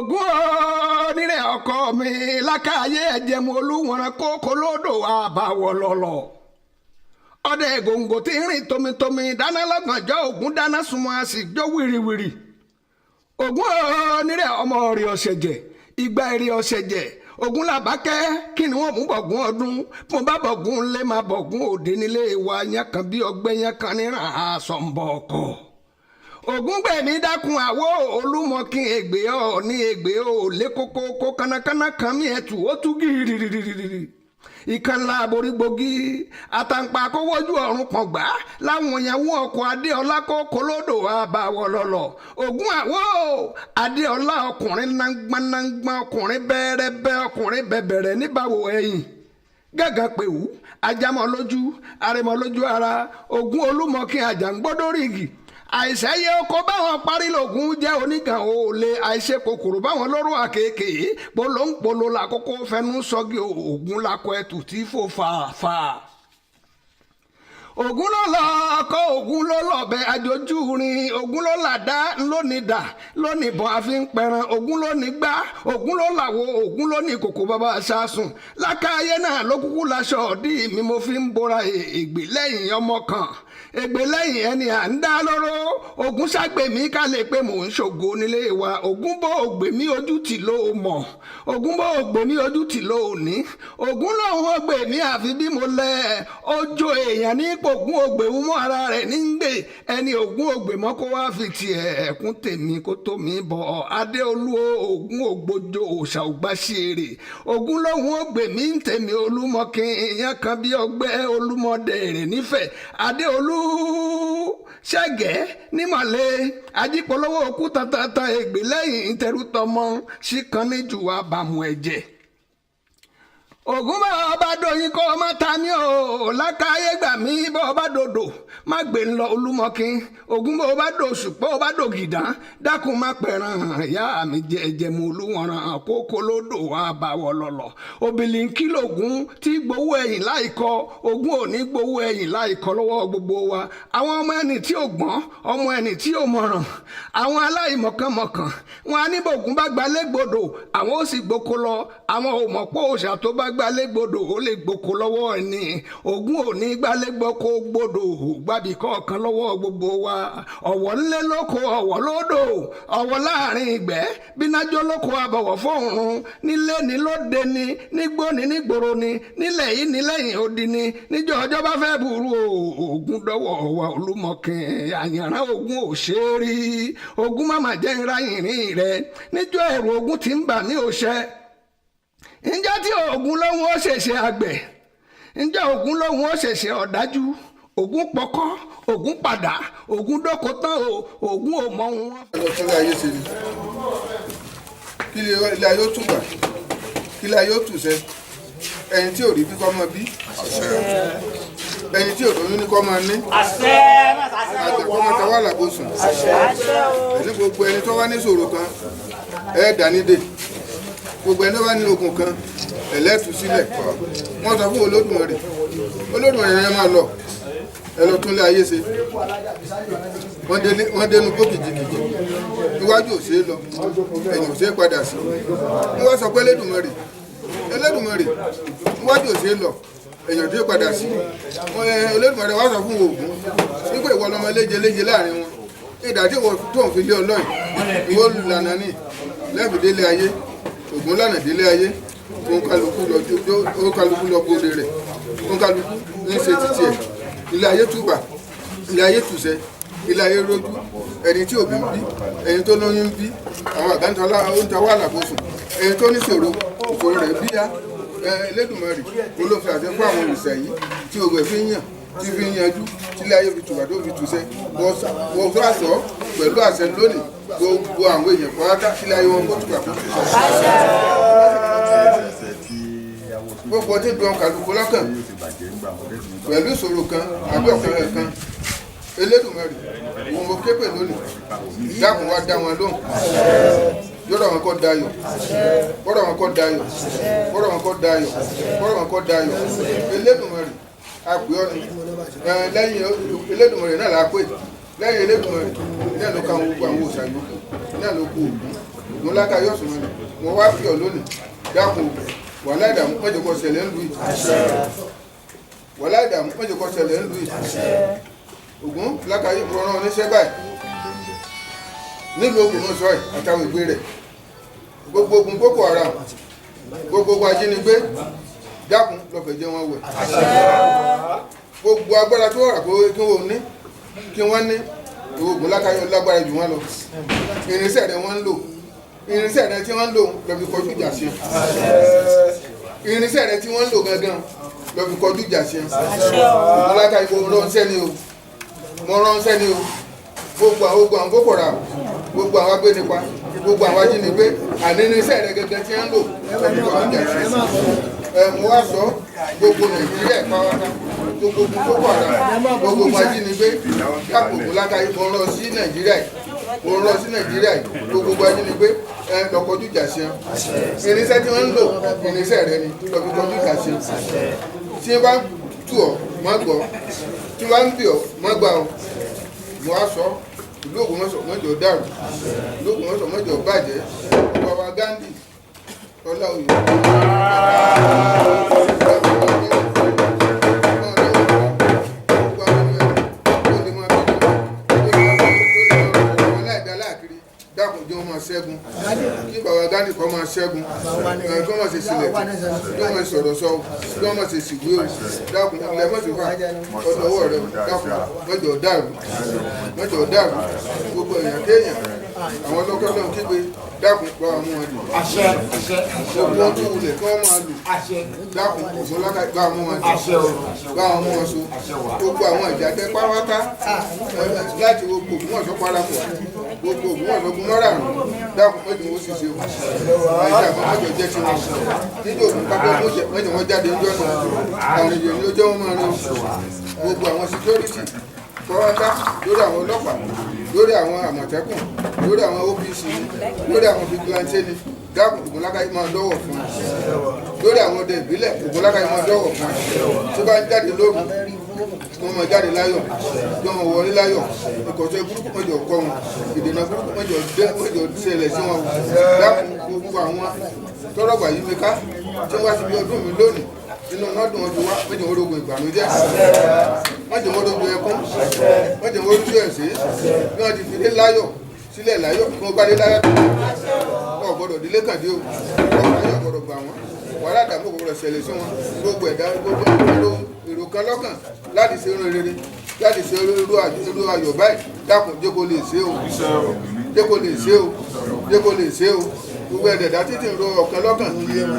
Ògún onírẹ̀ ọkọ mi lákàáyé ẹ̀jẹ̀mú olúwọ̀n kókó lódò àbáwọ̀ lọ́lọ́ ọdẹ gòǹgò tí ń rìn tomitomi dáná lọ́gànjọ́ Ògún dáná súnmọ́ a sì jó wìrìwìrì Ògún onírẹ̀ ọmọ rẹ̀ ọ̀sẹ̀jẹ̀ ìgbà èrè ọ̀sẹ̀jẹ̀ Ògún làbákẹ́ kí ni wọ́n mú bọ̀gún ọdún mo bá bọ̀gún lé máa bọ̀gún òde nílé wa yẹn kan bí ọgbẹ́ yẹn kan níran àsọ̀nbọ̀ ọkọ̀ Ògún gbẹ̀mí dákun àwo olúmọkin ègbè ọ ní ègbè ọ lé kókó kó kánákáná kan mi ẹ̀tù ó tú gírírírírírí ìkànnì àborígbògi àtàǹpà kówójú ọ̀run kan gbà láwọn ìyàwó ọkọ̀ adéọlá kó kolódò àbáwọ̀ lọ́lọ́ Ògún àwo adéọlá ọkùnrin náńgbánáńgbá ọkùnrin bẹ́ẹ̀rẹ́bẹ́ ọkùnrin bẹ̀bẹ̀rẹ̀ níbàwò ẹ̀yìn gàgà pèwú ajámọ̀ lójú àrẹ̀mọ̀ lójú ara Ògún olúmọkin àjàngbọ́dọ́rìgì àìsẹ́yẹ oko báwọn parí lògùn jẹ́ onígàn òòlè àìṣe kòkòrò báwọn lọ́rọ̀ àkèké polóńpolo làkókò fẹnu sọ́gi Ògún lakọ ẹtù tí fò fàáfà. Ògún ló lọ ọkọ Ògún ló lọbẹ àjòjú rin Ògún ló làdá lónìdà lónìbọn àfi ń pẹran Ògún ló ní gbá Ògún ló làwọ Ògún ló ní kòkò bàbá aṣáṣùn lákàáyé náà ló kúkú laṣọ ọdí mi mo fi ń bora ègbè lẹ́yìn ọmọ kan ègbè lẹ́yìn ẹni à ń dá lóró Ògún ṣàgbèmí ká lè pé mò ń ṣògo nílé wa Ògún bó ògbèmí ojú tì ló mọ̀ Ògún bó ògbèmí ojú tì ló ní Ògún lòun ògbèmí àfi bí mo lẹ ọjọ́ èèyàn ní Ògún ògbèmú mọ́ ara rẹ̀ ní gbè ẹni Ògún ògbèmọ́ kó wá fi tiẹ̀ ẹ̀kún tèmi kó tó mi bọ̀ Adéolú Ògún ògbójó òòṣà ògbáṣẹ́rè Ògún lòun ògbèmí ń tèmi olúmọkin ìyẹn kan bí ọgbẹ́ olúmọdé rẹ̀ nífẹ̀ẹ́ Adéolú ṣẹ́gẹ́ nímọ̀lẹ́ ajípolówó òkú tàntàntàn ègbè lẹ́yìn tẹrútọmọ síkan níjù àbàmù ẹ̀jẹ̀ Ògún bá ọba dòyìn kó má ta ní o lákàáyé gbà mí bá ọba dòdò má gbé ńlọ olúmọkin Ògún bá ọba dòṣù pé ọba dògìdá dákun má pẹ̀ràn ìyá mi jẹjẹmu olúwọ̀ràn kókó lódò àbáwọ̀ lọ́lọ́ òbílíǹkì lògún tí gbowó ẹ̀yìn láìkọ Ògún ò ní gbowó ẹ̀yìn láìkọ lọ́wọ́ gbogbo wa àwọn ọmọ ẹni tí ò gbọ́n ọmọ ẹni tí ò mọ̀ràn àwọn aláìmọ̀kànmọ̀kàn wọn á ní bògún bá gbalẹ̀ gbòdò àwọn ó sì gboko lọ àwọn ò mọ̀ pé òòṣà tó bá gbalẹ̀ gbòdò ó lè gboko lọ́wọ́ ẹni Ògún ò ní gbalẹ̀ gboko gbòdò gbàbí kọ̀ọ̀kan lọ́wọ́ gbogbo wa ọ̀wọ̀ ńlẹ̀ lóko ọ̀wọ̀ lódò ọ̀wọ̀ láàrin ìgbẹ́ bínájọ́ lóko àbọ̀wọ̀ fọ́ọ̀run nílé ní lóde ní nígbó ní nígboro ní nílẹ̀ yìí ní lẹ́yìn odi ní níjọ́ ọjọ́ bá fẹ́ burú Ògún dọ́wọ́ wa olúmọkin àyànrán Ògún ò ṣe é rí Ògún má jẹ́ ńlá yìnrìn rẹ níjọ́ ẹ̀rù Ògún ti ń bà ní òṣẹ́ ǹjẹ́ tí Ògún lóhun ó ṣèṣe àgbẹ̀ ǹjẹ́ Ògún lóhun ó ṣèṣe ọ̀dájú Ògún pọkọ́ Ògún padà Ògún dóko tán Ògún ò mọ ohun wọn. kí ilé ayé ṣe ni kí ilé ayé ó túbà kí ilé ayé ó tùṣẹ́ ẹni tí ò rí bí kọ́ mọ bí ẹni tí ò lóyún ní kọ́ mọ ní àgbẹ̀ kọ́ mọ tọwọ́ àlàbòsùn ẹni gbogbo ẹni tó wá ní ìṣòro kan dánidè gbogbo ẹni tó wá ní ogun kan ẹlẹ́tù sílẹ̀ wọ́n sọ fún Olódùmarè yẹn máa lọ ẹ lọ tún lé ayé ṣe wọ́n dénú bó kìjìkìjì iwájú òṣè lọ ẹ̀yìn òṣè padà sí wọ́n sọ pé Elédùmarè iwájú òṣè lọ ẹ̀yìn òṣè padà sí Elédùmarè wọ́n sọ fún Ògún nígbà ìwọ lọmọ léje láàrin wọn ìdájọ́ ìwọ tó ń fi lé ọlọ́yìn ìwọ lùlànà ní lẹ́ẹ̀fì délé ayé Ògún lànà délé ayé òǹkàlùkù lọ bóde rẹ̀ òǹkàlùkù ní ṣe títí ẹ̀ ilé ayé túbà ilé ayé tùṣẹ́ ilé ayé rójú ẹni tí òbí ń bí ẹni tó lóyún ń bí àwọn àgántọ́lá oúnjẹ wà lábòsùn ẹni tó níṣòro ìṣòro rẹ̀ bíyá Elédùmarè olófin àṣẹ fún àwọn òrìṣà yìí tí ògbẹ fi ń yàn tí fi ń yanjú tí ilé ayé fi tùbà tó fi tùṣẹ́ wọ́n tó àṣọ pẹ̀lú àṣẹ lónìí gbogbo àwọn èèyàn pátá tí ilé ayé wọn kó tùbà tó tùṣẹ́ gbogbo tí dùn kálukú lọ́kàn pẹ̀lú ìṣòro kan àbí ọ̀kan rẹ̀ kan Elédùmarè òun mo ké pè lónìí dákun wá dá wọn lóhùn yọ̀rọ̀ wọn kọ́ dayọ̀ bọ́rọ̀ wọn kọ́ dayọ̀ bọ́rọ̀ wọn kọ́ dayọ̀ bọ́rọ̀ wọn kọ́ dayọ̀ Elédùmarè àpè ọ́ ni lẹ́yìn Elédùmarè náà la pè lẹ́yìn Elédùmarè náà ló ká àwọn gbogbo àwọn òòṣà yòókù náà ló kó Ògún mo lákàyè ọ̀sùn mọ́ni mo wá fi ọ̀ lónìí dákun wàhálà ìdààmú mọ́jọ kó ṣẹlẹ̀ ńlú yìí wàhálà ìdààmú mọ́jọ kó ṣẹlẹ̀ ńlú yìí Ògún lákàyè rọrùn oníṣẹ́ báyìí nílùú Ògbómọ̀ṣọ́ ẹ̀ àtàwọn ìgbé rẹ̀ gbogbo ogun Boko Haram gbogbo ajínigbé dákun lọ́fẹ̀ẹ́ jẹ́ wọn wẹ̀ gbogbo agbára tó wà kó kí wọ́n ní kí wọ́n ní Ògún lákàyè lágbára jù wọ́n lọ irinṣẹ́ rẹ̀ wọ́n ń lò irinṣẹ́ rẹ̀ tí wọ́n ń lò lọ fi kọjú ìjà sí irinṣẹ́ rẹ̀ tí wọ́n ń lò gangan lọ fi kọjú ìjà sí Ògún lákàyè mo ránṣẹ́ ni o gbogbo àwọn Boko Haram gbogbo àwọn agbénipa gbogbo àwọn ajínigbé àní irinṣẹ́ rẹ̀ gangan tí wọ́n ń lò lọ fi kọjú ìjà sí mo wá sọ gbogbo Nàìjíríà pàwọ́tà gbogbo Boko Haram gbogbo ajínigbé dápò Ògún lákàyè mo rán sí Nàìjíríà gbogbo ajínigbé lọ́kọ̀ọ́jú ìjà sí irinṣẹ́ tí wọ́n ń lò irinṣẹ́ rẹ ni lọ́kọ̀ọ́jú ìjà sí tí wọ́n bá tù ọ́ má gbọ́ tí wọ́n bá ń bì ọ́ má gbà ọ́ mo á sọ ìlú Ògbómọ̀ṣọ́ mọ́jọ dàrú ìlú Ògbómọ̀ṣọ́ mọ́jọ bàjẹ́ bàbá Gandhi Ọláoyè ṣẹ́gun kí bàbá Gandhi kọ́ máa ṣẹ́gun kọ́ máa ṣe sílẹ̀ kí wọ́n máa sọ̀rọ̀ sọ kí wọ́n máa ṣe sìgbé o dákun ilẹ̀ mọ́tò fà ọ̀dọ̀ ọwọ́ rẹ dákun mọ́jọ dàrú gbogbo èèyàn kéèyàn àwọn ọlọ́kọ́ náà kígbe dákun pa àwọn wọn dì gbogbo tó wulẹ̀ kí wọ́n máa lò dákun Ògún lákàyè bá àwọn wọn dì bá àwọn wọn so gbogbo àwọn ìjàdẹ pátá láti gbogbo Ògbómọ̀ṣọ́ parapọ̀ gbogbo Ògbómọ̀ṣọ́ mọ́rààrún dákun mọ́jọ wọn sì ṣe o àìsí àmọ́ mọ́jọ jẹ́ ti wọn níjọ́ Ògún pápá mọ́jọ wọn jáde níjọ́ náà àwọn èèyàn ni ó jẹ́ wọn máa rin gbogbo àwọn security pátá lórí àwọn ọlọ́pàá lórí àwọn àmọ̀tẹ́kùn lórí àwọn OPC lórí àwọn vigilante ni dákun Ògún lákàyè máa dọ́wọ̀ fún lórí àwọn ọdẹ ìbílẹ̀ Ògún lákàyè máa dọ́wọ̀ fún tó bá ń jáde lóru wọ́n máa jáde láyọ̀ tí wọ́n wọlé láyọ̀ ìkọ̀sẹ̀ burúkú mọ́jọ kọ́ wọn ìdènà burúkú mọ́jọ ṣẹlẹ̀ sí wọn dákun gbogbo àwọn tọ́rọ̀gbà yìí mi ká tí wọ́n wá síbi ọdún mi lónìí inú ọdún ọdún wa mọ́jọ wọn rogun ìgbàlódé mọ́jọ wọn rogun ẹkún mọ́jọ wọn rogun ẹ̀sẹ̀ bí wọ́n ti fi dé láyọ̀ sílẹ̀ láyọ̀ kí wọ́n bá dé láyọ̀ tó gbọ́dọ̀ délé kàdé o láyọ̀ gbọ́dọ̀ gbà wọ́n wàhálà àdàmú gbọ́dọ̀ ṣẹlẹ̀ sí wọn gbogbo ẹ̀dá gbogbo èrò kan lọ́kàn láti ṣe irun rere láti ṣe irú ayọ̀ báyìí dákun jẹ́ kó lè ṣe o jẹ́ kó lè ṣe o jẹ́ kó lè ṣe o gbogbo ẹ̀dẹ̀dá títí ń ro ọ̀kan lọ́kàn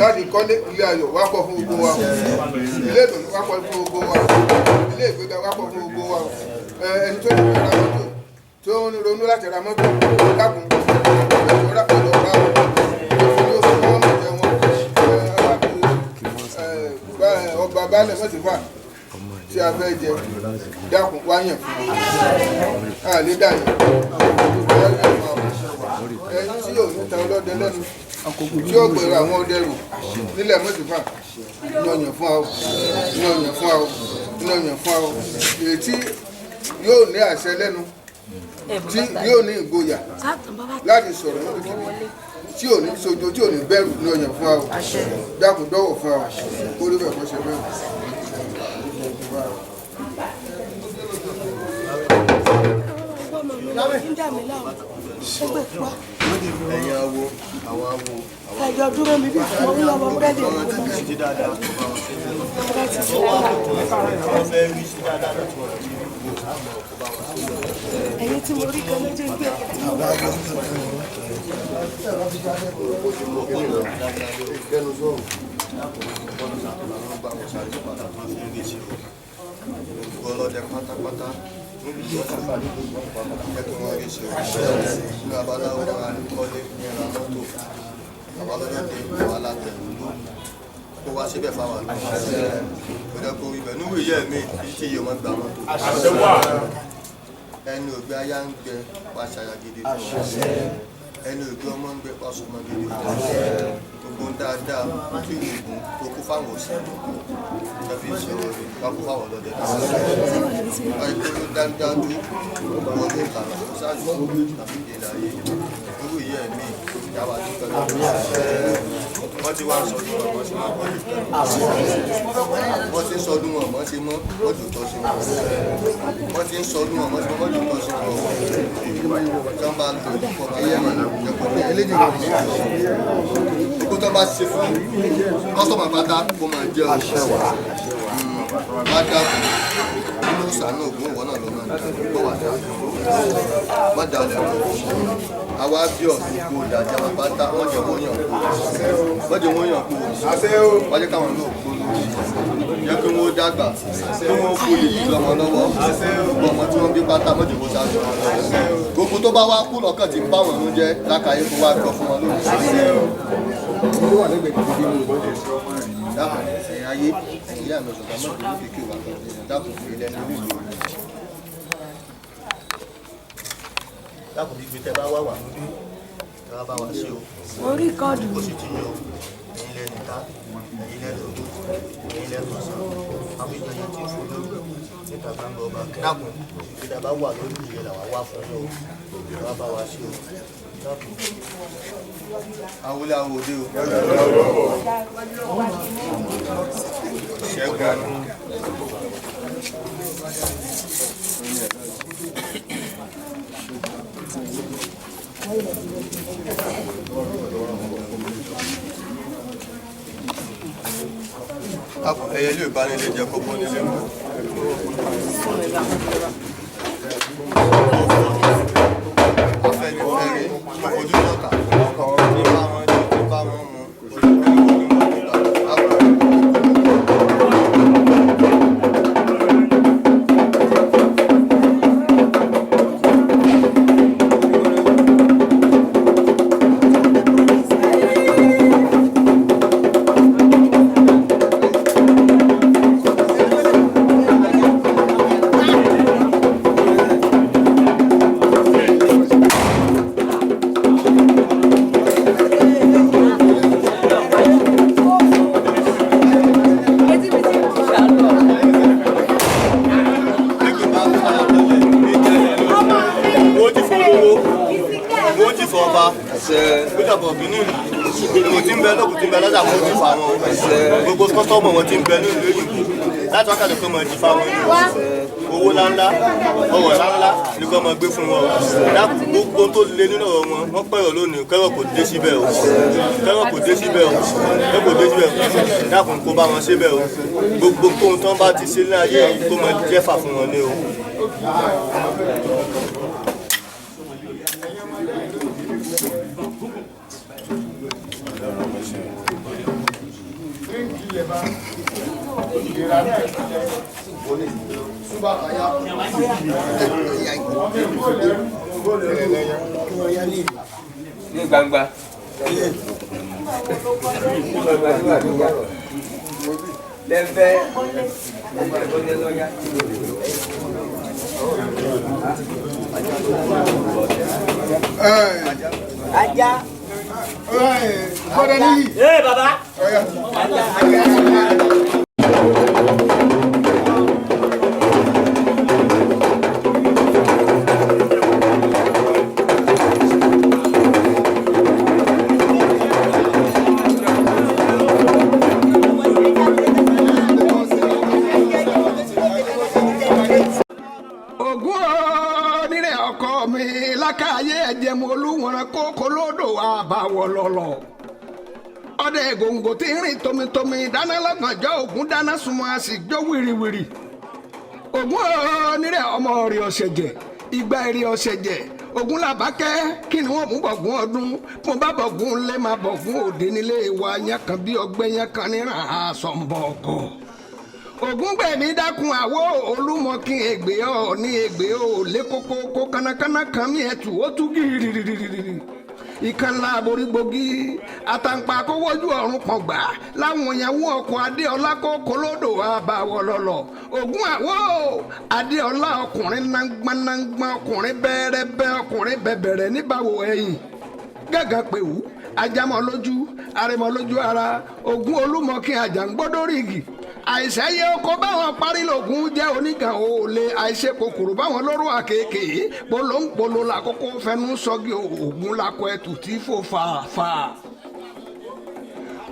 láti kọ́lé ilé ayọ̀ wá pọ̀ fún gbogbo wa ilé ìdùnnú wá pọ̀ fún gbogbo wa ilé ìgbéga wá pọ̀ fún gbogbo wa ẹni tó ní ra mọ́tò tó ń ronú láti ra mọ́tò dákun ọ̀rá pẹ̀lú ọ̀rá ọba baálẹ̀ mọ́tìfà tí a fẹ́ jẹ dákun wáyàn fún wa àlè dàyẹ̀ ẹni tí yóò níta ọlọ́dẹ lẹ́nu tí yóò gbèrò àwọn ọdẹ rò nílẹ̀ mọ́tìfà yọ̀yàn fún wa yọ̀yàn fún wa yọ̀yàn fún wa èyí tí yóò ní àṣẹ lẹ́nu tí yóò ní ìgboyà láti sọ̀rọ̀ níbikíbi tí ò ní sojo tí ò ní bẹ̀rù ní ọyàn fún wa o dákun dọ́wọ̀ fún wa o kó ló bẹ̀ kó ṣe bẹ́ẹ̀. ẹ̀yin awo àwọn awo. ẹjọ dúró mi bí fún orí ọmọ búrẹ́dì ẹ̀yin tí mo rí kan méjì gbé ọlọ́dẹ pátápátá níbi tí ọ̀sán bá ẹkùn wọn rí ṣe ní abaláwo ara ní kọ́lé ní ẹ̀rọ mọ́tò abalọ́dẹ dé wà látẹ̀lú kó wá síbẹ̀ fáwọn àlọ́ ìrẹ́kọ̀ ibẹ̀ níwò ìyẹ́ mi tí yóò mọ́ gbà mọ́tò ẹni ògbé ayá ń gbẹ wá ṣàyà gidi fún ọ ẹni ògbé ọmọ ń gbẹ pàṣọ mọ́ gidi fún ọ gbogbo ń dáadáa tí oògùn tó kú fáwọn òsì tẹ́bí ìṣòro rẹ̀ wá kú fáwọn ọlọ́dẹ àìkú ló dáńdáńdú wọlé ìlànà tó ṣáájú tàbí ìdílé ayé níwò ìyẹ́ mi jáwá dúpẹ́ lọ́wọ́ wọ́n ti wá sọdún wọn wọ́n ti máa bọ́ wọ́n ti ń sọdún wọn wọ́n ti mọ́ mọ́tò tọ́ sí wọn wọ́n ti ń sọdún wọn wọ́n ti mọ́ mọ́tò tọ́ sí wọn tí wọ́n bá lò pọ̀ kéyẹ́ ẹ̀kọ́ pé eléyìí wọ́n ti sọ kó tó bá ṣe fún kọ́sọ̀mù pátá kó máa jẹ́ bá dáàbò nínú ìsànú ògùn ìwọ náà ló máa ń dá bó wà dáàbò má dá ọ̀lẹ́ ọ̀rọ̀ àwa bí ọ̀sùn kó dájà wọn pátá wọ́n jẹ́ wọ́n yàn kú wọ́n jẹ́ wọ́n yàn kú wọ́n jẹ́ káwọn náà kú lórí jẹ́ kí wọ́n dàgbà kí wọ́n kú lè yí lọ́mọ lọ́wọ́ gbogbo ọmọ tí wọ́n bí pátá mọ́jọ́ kó sáájú gbogbo tó bá wá kú lọ́kàn tí ń bá wọn ló jẹ́ lákàáyé kó wá gbọ́ fún wọn lónìí. Ayé ìyá mi ọ̀sán mọ́ ìlú fi kí o wà pẹ̀lú dákùn fi ilẹ̀ nínú ìlú dákùn fi gbé tẹ́ bá wà wà lórí tẹ́ bá wà sí o orí kọ́ọ̀dù ó sì ti yọ ẹ̀yin lẹ́nu ká ẹ̀yin lẹ́nu ojú ẹ̀yin lẹ́nu ọ̀sán àwọn ìjọyẹ̀ tí ń fò lórí níta gbangba ọba dákùn fi tẹ́ bá wà lórí ìyẹn làwà wà fún ọ tẹ́ bá wà sí o dákùn awolé awòdé o ṣẹ́gun ẹyẹ ilé ìbánilé jẹ kó bọ́ nílé mọ́ afẹ́nifẹ́re ojú lọ́ta nípa wọn jẹ́ nípa wọn mú gbogbo kọ́sọ́mù wọn ti ń bẹ nínú ìlú láti wákàtí pé mọ̀ ti fa wọn owó ńláńlá ọwọ́ ńláńlá ní kọ́ mọ̀ gbé fún wọn gbogbo tó lé nínú ọ̀rọ̀ wọn wọ́n pẹ̀rọ̀ lónìí kẹ́rọ̀ kò dé síbẹ̀ o kẹ́rọ̀ kò dé síbẹ̀ o kẹ́rọ̀ kò dé síbẹ̀ o dákun kó bá wọn síbẹ̀ o gbogbo tóun tán bá ti ṣe ní ayé yìí tó mọ̀ jẹ́fà fún wọn ní o. Ní gbangba. Lẹ́fẹ̀ẹ́ ajá. Bọ́dọ̀ níyì. Bàbá. lákàáyé ẹ̀jẹ̀ mọ olúwọ̀n kókó lódò àbáwọ̀ lọ́lọ́ ọdẹ gòǹgò tí ń rìn tomitomi dáná lọ́gànjọ́ ògún dáná sunmọ́ a sì jó wìrìwìrì ògún onírẹ̀ ọmọ rẹ̀ ọ̀sẹ̀jẹ̀ ìgbà èrè ọ̀sẹ̀jẹ̀ ògún làbákẹ́ kí ni wọ́n mú bọ̀gún ọdún mo bá bọ̀gún lé máa bọ̀gún òde nílé wa yẹn kan bí ọgbẹ́ yẹn kan níran àsọ̀nbọ̀ ọkọ̀ ògúngbẹ̀mí dákun àwo olúmọkin ègbè ọ ní ègbè ọ lé kókó kó kánákáná kan mí ẹtù ó tú gírírírírírí ìkànnì àborígbògi àtàǹpà kówójú ọ̀run pọ̀gbà láwọn ìyàwó ọkọ̀ adéọlá kó kolódò àbáwọ̀ lọ́lọ́ ògún àwo adéọlá ọkùnrin nágbánágbá ọkùnrin bẹ́ẹ̀rẹ́bẹ́ ọkùnrin bẹ̀bẹ̀rẹ̀ níbàwò ẹ̀yìn gàgà pèwú ajámọ̀ lójú arẹmọ lójú ara ògún olúmọkin àjàngbọ́dọ́rìgì àìsẹ́yẹ oko báwọn parí lògùn jẹ́ onígàn òòlè àìṣe kòkòrò báwọn lóró àkèké polóńpolo làkókò fẹnu sọ́gi ògùn lakọ ẹtù tí fò fàáfà.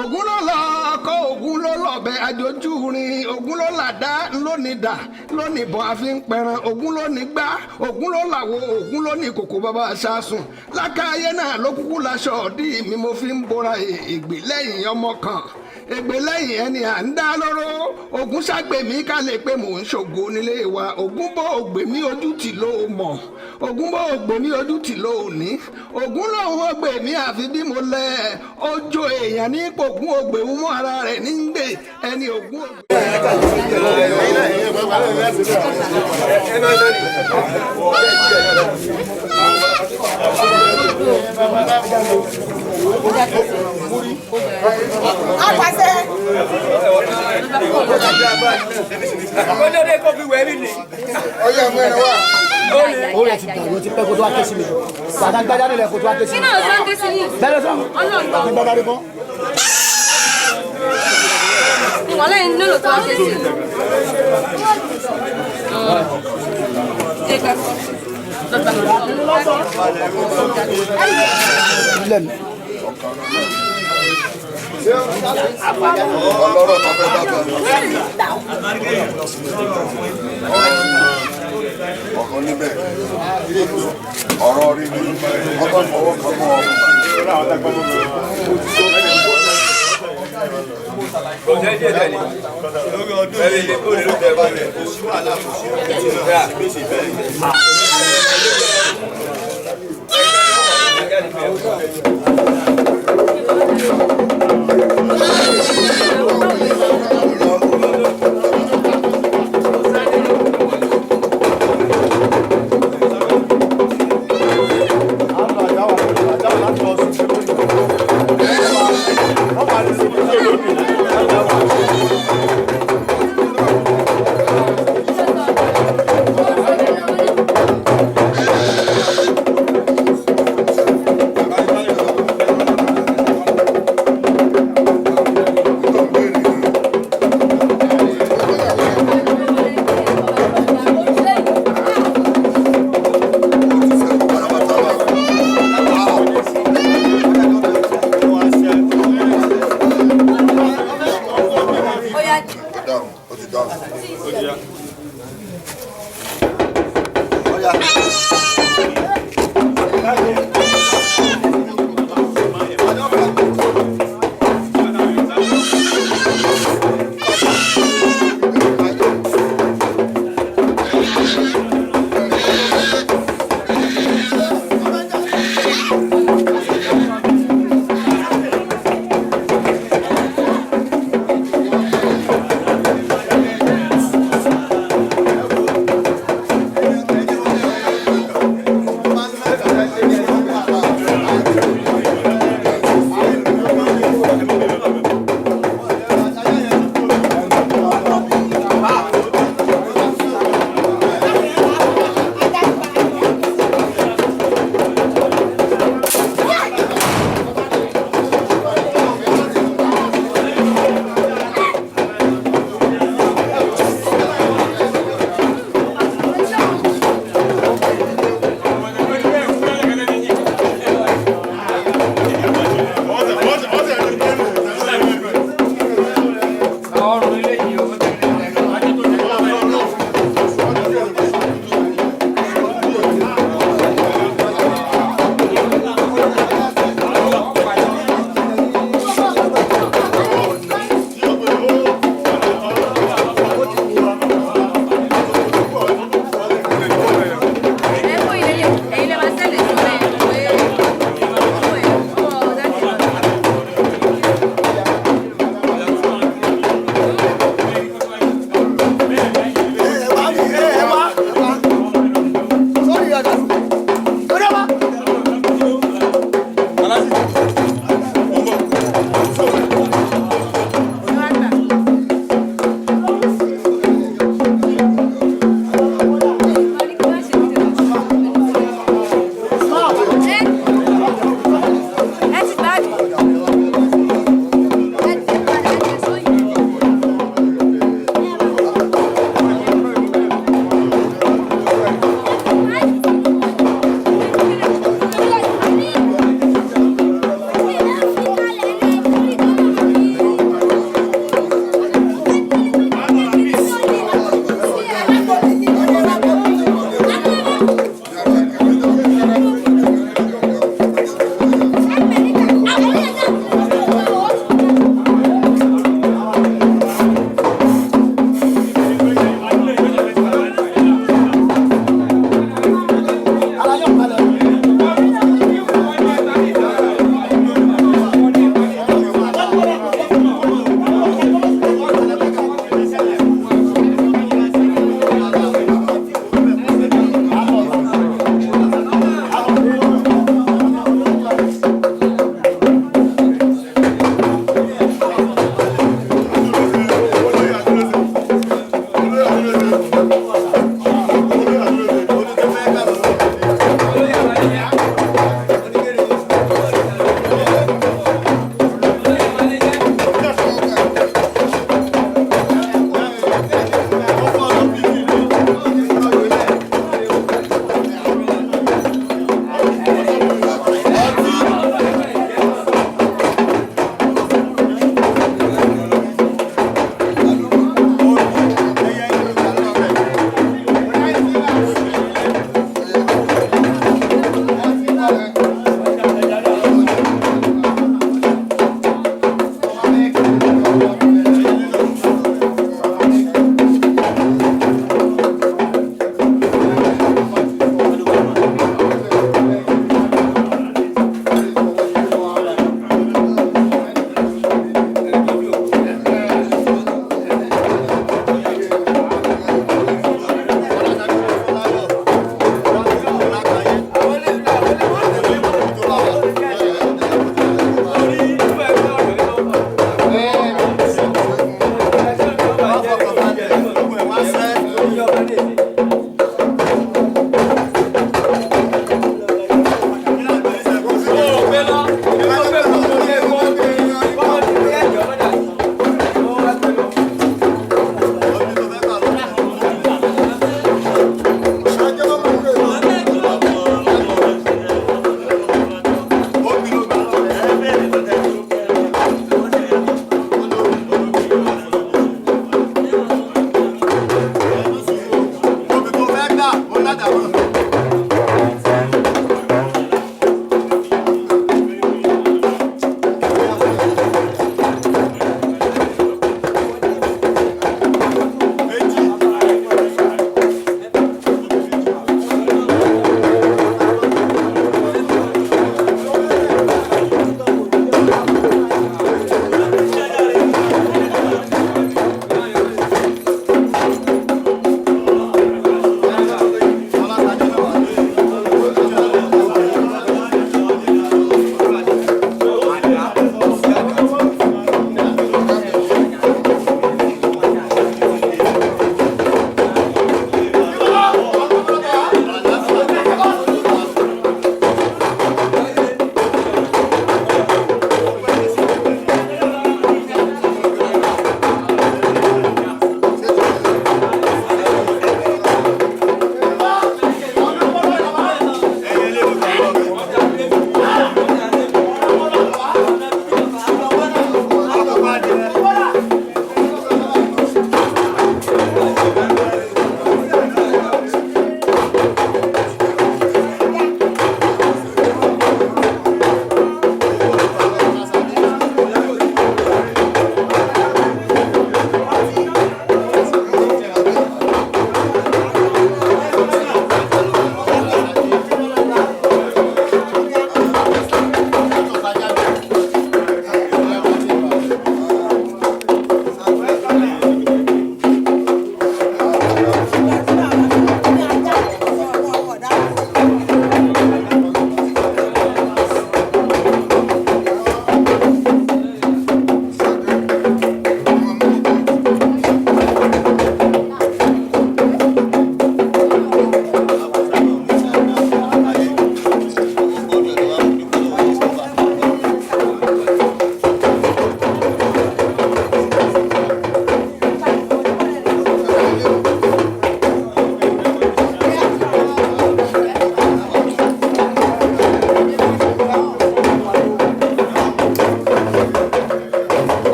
ògùn ló lọ ọkọ ògùn ló lọbẹ àjòjú rin ògùn ló làdá lónìí dà lónìí bọ àfi ń pẹran ògùn ló ní gbá ògùn ló làwọ ògùn ló ní kòkò bàbá aṣáṣùn lákàáyé náà ló kúkú laṣọ ọdí mi mo fi ń bora ègbè lẹ́yìn ọmọ kan ègbè lẹ́yìn ẹni à ń dá lóró ògùn ṣàgbèmí ká lè pé mò ń ṣògo nílé wa ògùn bó ògbèmí ojú tì ló mọ̀ ògùn bó ògbèmí ojú tì ló ní ògùn lòun ògbèmí àfi bí mo lẹ ọjọ́ èèyàn ní ògùn ògbèmú mọ́ ara rẹ̀ ní gbè ẹni ògùn Apàṣẹ. Ọjọ́ kò fi wẹ̀rí ni. ọyọ mẹ́rin wà. ó rẹ̀ ti dàrú ti pẹ́ kó tó wá ké sí mi bàtà gbájá nílẹ̀ kó tó wá ké sí mi. Kí náà sọ ń ké sí yìí? bẹ́ẹ̀ sọ àti bàbá rí kọ́. Ìwọ̀n lẹ́yìn nílò tó wá ké sí. lẹ́nu. ọlọ́rọ̀ kan fẹ́ bá bọ̀. ọkàn níbẹ̀ ọ̀rọ̀ rí ni ọkọ̀ ìfọwọ́ kan mọ́ Kò jẹ́ díẹ̀ díẹ̀ ni. Lórí ọdún yìí ó lè tẹ̀ balẹ̀ kò sí wàhálà kò sí ọ̀rẹ́ tí gbèsè bẹ́ẹ̀.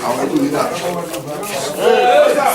àwọn ìlú yìí náà.